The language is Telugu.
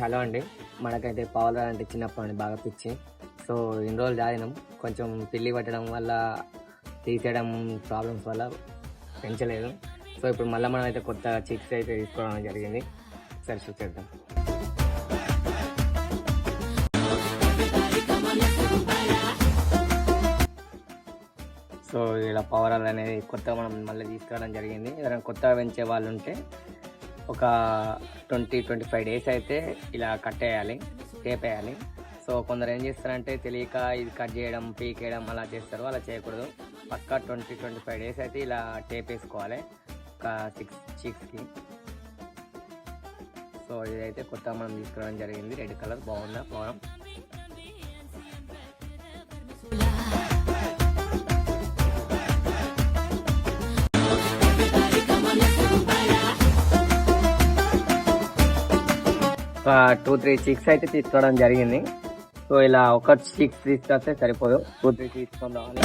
హలో అండి. మనకైతే పావులు అంటే చిన్నప్పటి నుండి బాగా పిచ్చి. సో ఇన్ని రోజులు తాగినాం, కొంచెం పిల్లి పట్టడం వల్ల తీసేయడం ప్రాబ్లమ్స్ వల్ల పెంచలేదు. సో ఇప్పుడు మళ్ళీ మనం అయితే కొత్త చిక్స్ అయితే తీసుకోవడం జరిగింది. సరే చూసేద్దాం. సో ఇలా పవరాలు అనేది కొత్తగా మనం మళ్ళీ తీసుకురావడం జరిగింది. ఎవరైనా కొత్తగా పెంచే వాళ్ళు ఉంటే ఒక 20-25 డేస్ అయితే ఇలా కట్టేయాలి, టేప్ వేయాలి. సో కొందరు ఏం చేస్తారంటే తెలియక ఇది కట్ చేయడం, పీకేయడం అలా చేస్తారు. అలా చేయకూడదు. పక్కా 20-25 డేస్ అయితే ఇలా టేప్ వేసుకోవాలి ఒక 6 చీక్స్కి. సో ఇదైతే కొత్తగా మనం తీసుకురావడం జరిగింది. రెడ్ కలర్ బాగుందా పవరం. ఒక 2-3 చీక్స్ అయితే తీసుకోవడం జరిగింది. సో ఇలా ఒక చీక్స్ తీసుకొస్తే సరిపోదు, 2-3 తీసుకొని రావాలి.